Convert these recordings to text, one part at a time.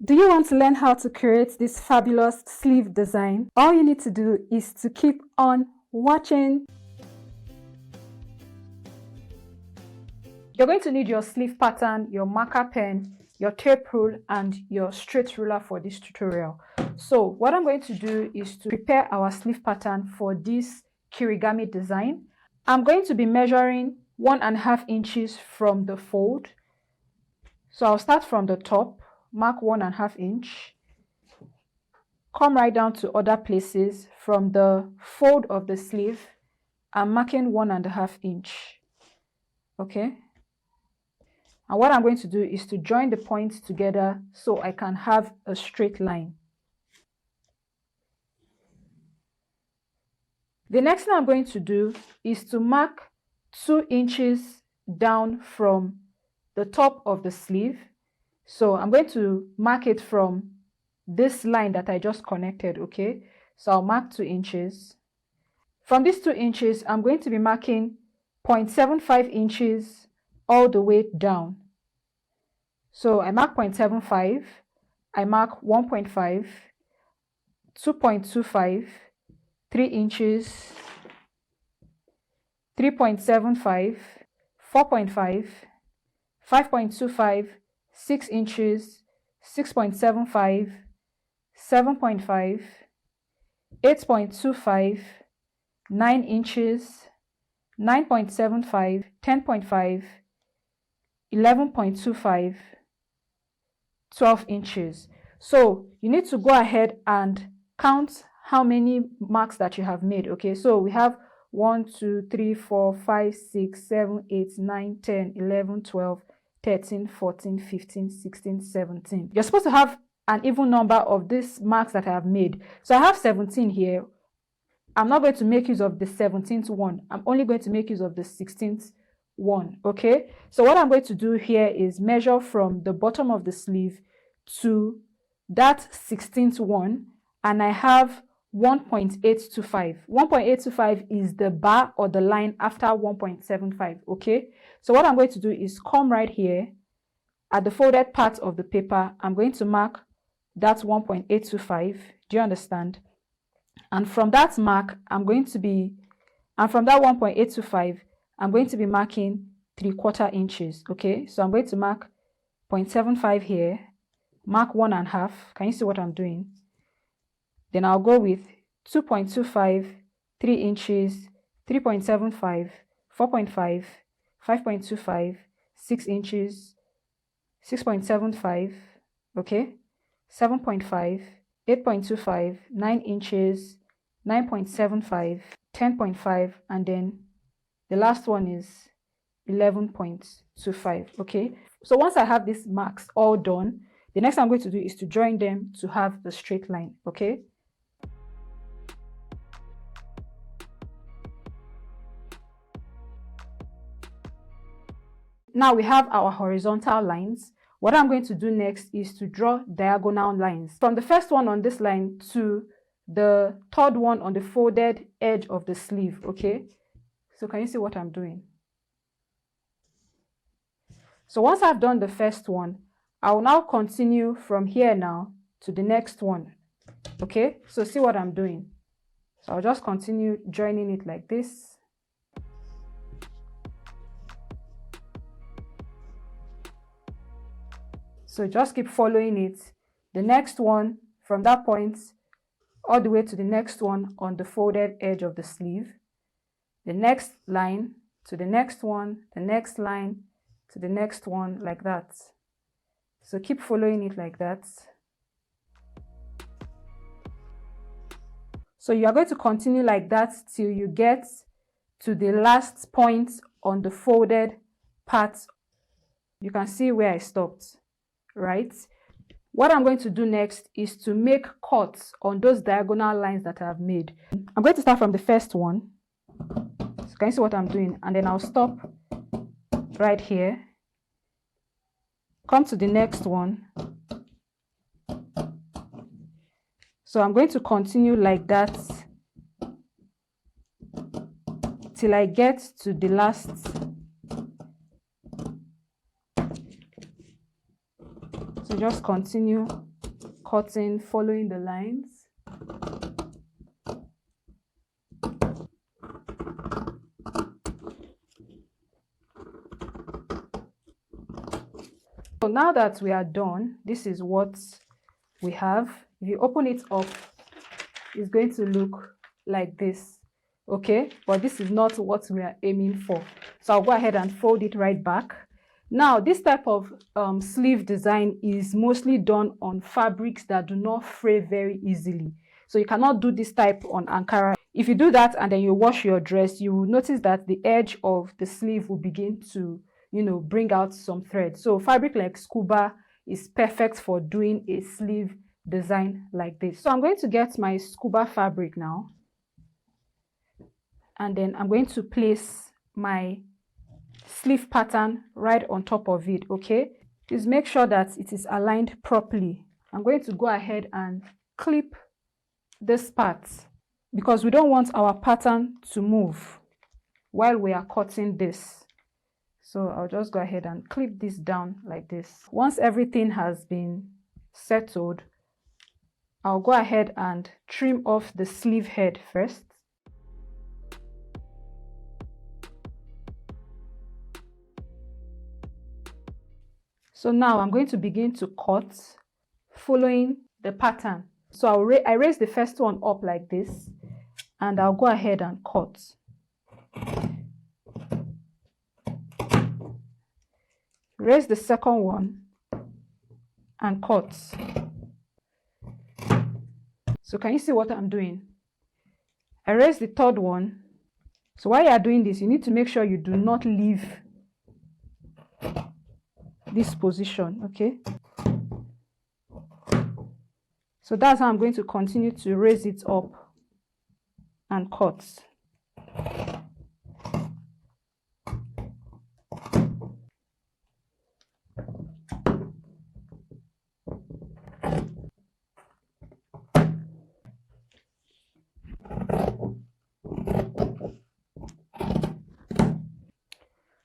Do you want to learn how to create this fabulous sleeve design? All you need to do is to keep on watching. You're going to need your sleeve pattern, your marker pen, your tape rule, and your straight ruler for this tutorial. So what I'm going to do is to prepare our sleeve pattern for this Kirigami design. I'm going to be measuring 1.5 inches from the fold. So I'll start from the top, mark 1.5 inch, come right down to other places from the fold of the sleeve. I'm marking 1.5 inch. Okay. And what I'm going to do is to join the points together so I can have a straight line. The next thing I'm going to do is to mark 2 inches down from the top of the sleeve. So I'm going to mark it from this line that I just connected, okay? So I'll mark 2 inches. From these 2 inches, I'm going to be marking 0.75 inches all the way down. So I mark 0.75, I mark 1.5, 2.25, 3 inches, 3.75, 4.5, 5.25, 6 inches, 6.75, 7.5, 8.25, 9 inches, 9.75, 10.5, 11.25, 12 inches. So you need to go ahead and count how many marks that you have made. Okay, so we have 1, 2, 3, 4, 5, 6, 7, 8, 9, 10, 11, 12, 13, 14, 15, 16, 17. You're supposed to have an even number of these marks that I have made. So I have 17 here. I'm not going to make use of the 17th one. I'm only going to make use of the 16th one. Okay, so what I'm going to do here is measure from the bottom of the sleeve to that 16th one, and I have 1.825. 1.825 is the bar or the line after 1.75. Okay, so what I'm going to do is come right here at the folded part of the paper. I'm going to mark that 1.825. Do you understand? And from that mark, from that 1.825, I'm going to be marking 3/4 inches. Okay, so I'm going to mark 0.75 here, mark 1.5. Can you see what I'm doing? Then I'll go with 2.25, 3 inches, 3.75, 4.5, 5.25, 6 inches, 6.75, okay, 7.5, 8.25, 9 inches, 9.75, 10.5, and then the last one is 11.25. okay, so once I have these marks all done, the next thing I'm going to do is to join them to have a straight line. Okay, now we have our horizontal lines. What I'm going to do next is to draw diagonal lines from the first one on this line to the third one on the folded edge of the sleeve. Okay, so can you see what I'm doing? So once I've done the first one, I will now continue from here now to the next one. Okay, so see what I'm doing. So I'll just continue joining it like this. So just keep following it. The next one from that point all the way to the next one on the folded edge of the sleeve. The next line to the next one, the next line to the next one, like that. So keep following it like that. So you are going to continue like that till you get to the last point on the folded part. You can see where I stopped, right? What I'm going to do next is to make cuts on those diagonal lines that I've made. I'm going to start from the first one. So can you see what I'm doing? And then I'll stop right here. Come to the next one. So I'm going to continue like that till I get to the last. So just continue cutting, following the lines. So now that we are done, this is what we have. If you open it up, it's going to look like this, okay? But this is not what we are aiming for. So I'll go ahead and fold it right back. Now, this type of sleeve design is mostly done on fabrics that do not fray very easily. So you cannot do this type on Ankara. If you do that and then you wash your dress, you will notice that the edge of the sleeve will begin to, you know, bring out some thread. So fabric like scuba is perfect for doing a sleeve design like this. So I'm going to get my scuba fabric now, and then I'm going to place my sleeve pattern right on top of it. Okay, please make sure that it is aligned properly. I'm going to go ahead and clip this part because we don't want our pattern to move while we are cutting this. So I'll just go ahead and clip this down like this. Once everything has been settled, I'll go ahead and trim off the sleeve head first. So now I'm going to begin to cut following the pattern. So I raise the first one up like this, and I'll go ahead and cut. Raise the second one and cut. So can you see what I'm doing? I raise the third one. So while you are doing this, you need to make sure you do not leave this position, okay? So that's how I'm going to continue to raise it up and cut.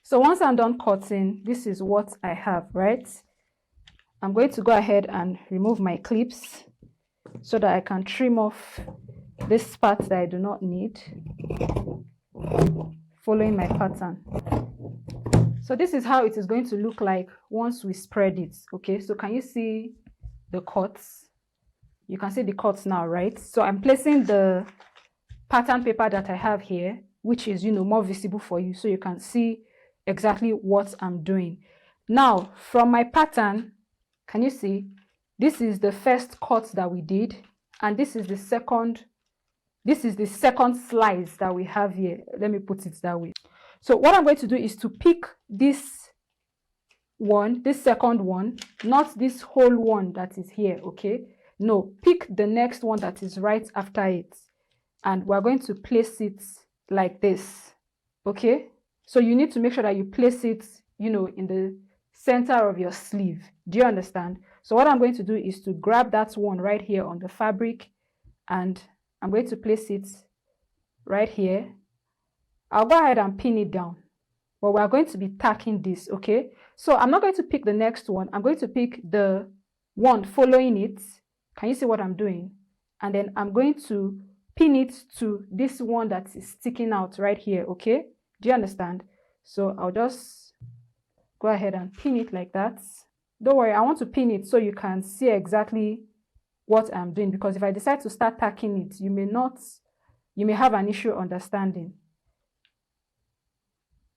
So once I'm done cutting, this is what I have, right? I'm going to go ahead and remove my clips so that I can trim off this part that I do not need, following my pattern. So this is how it is going to look like once we spread it, okay? So can you see the cuts? You can see the cuts now, right? So I'm placing the pattern paper that I have here, which is, you know, more visible for you, so you can see exactly what I'm doing. Now, from my pattern, can you see? This is the first cut that we did, and this is the second slice that we have here. Let me put it that way. So what I'm going to do is to pick this one, this second one, not this whole one that is here, okay? No, pick the next one that is right after it, and we're going to place it like this, okay? So you need to make sure that you place it, you know, in the center of your sleeve. Do you understand? So what I'm going to do is to grab that one right here on the fabric, and I'm going to place it right here. I'll go ahead and pin it down, but we're going to be tacking this, okay? So I'm not going to pick the next one. I'm going to pick the one following it. Can you see what I'm doing? And then I'm going to pin it to this one that is sticking out right here, okay? Do you understand? So I'll just go ahead and pin it like that. Don't worry, I want to pin it so you can see exactly what I'm doing, because if I decide to start tacking it, you may have an issue understanding.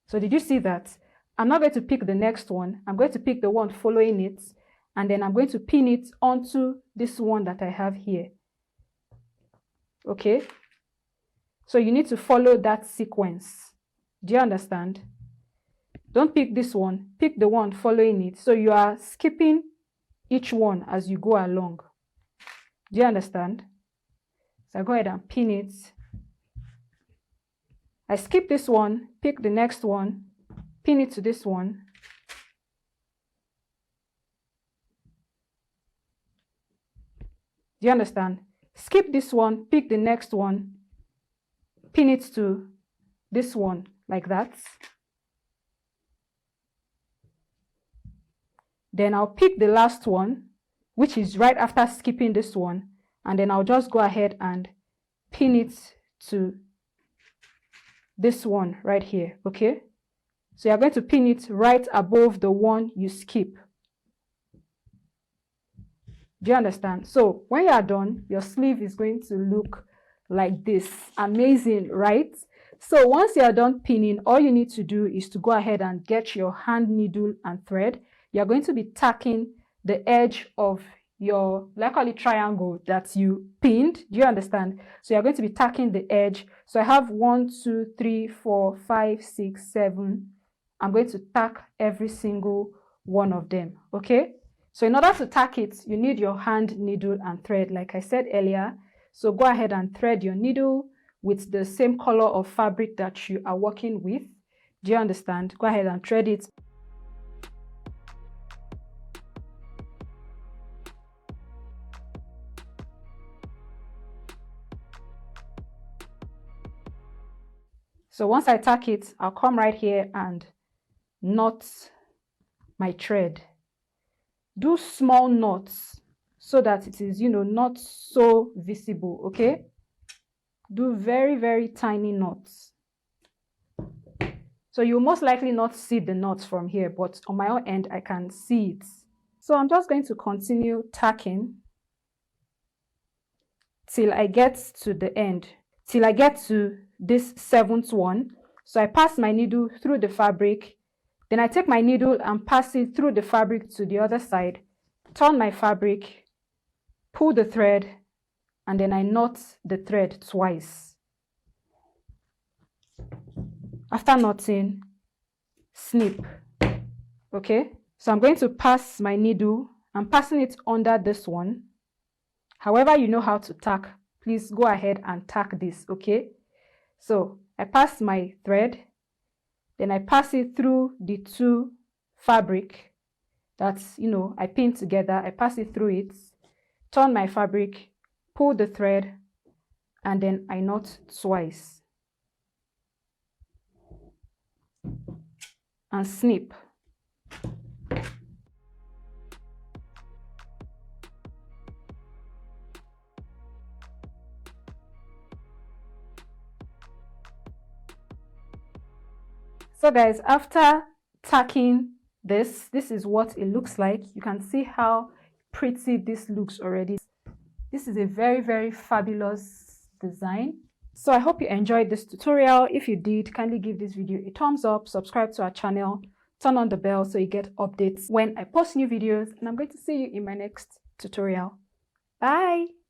So did you see that? I'm not going to pick the next one. I'm going to pick the one following it, and then I'm going to pin it onto this one that I have here. Okay? So you need to follow that sequence. Do you understand? Don't pick this one. Pick the one following it. So you are skipping each one as you go along. Do you understand? So I go ahead and pin it. I skip this one, pick the next one, pin it to this one. Do you understand? Skip this one, pick the next one, pin it to this one like that. Then I'll pick the last one, which is right after skipping this one, and then I'll just go ahead and pin it to this one right here, okay? So you're going to pin it right above the one you skip. Do you understand? So when you are done, your sleeve is going to look like this. Amazing, right? So once you are done pinning, all you need to do is to go ahead and get your hand needle and thread. You're going to be tacking the edge of your, like, call it triangle that you pinned. Do you understand? So you're going to be tacking the edge. So I have 1, 2, 3, 4, 5, 6, 7. I'm going to tack every single one of them, okay? So in order to tack it, you need your hand needle and thread, like I said earlier. So go ahead and thread your needle with the same color of fabric that you are working with. Do you understand? Go ahead and thread it. So once I tack it, I'll come right here and knot my thread. Do small knots so that it is, not so visible, okay? Do very, very tiny knots. So you'll most likely not see the knots from here, but on my own end, I can see it. So I'm just going to continue tacking till I get to the end, till I get to this 7th one. So I pass my needle through the fabric, then I take my needle and pass it through the fabric to the other side, turn my fabric, pull the thread, and then I knot the thread twice. After knotting, snip, okay? So I'm going to pass my needle. I'm passing it under this one. However you know how to tack, please go ahead and tack this, okay? So I pass my thread, then I pass it through the 2 fabric that's, I pinned together. I pass it through it, turn my fabric, pull the thread, and then I knot twice and snip. So guys, after tacking this is what it looks like. You can see how pretty this looks already. This is a very, very fabulous design. So I hope you enjoyed this tutorial. If you did, kindly give this video a thumbs up, subscribe to our channel, turn on the bell so you get updates when I post new videos, and I'm going to see you in my next tutorial. Bye.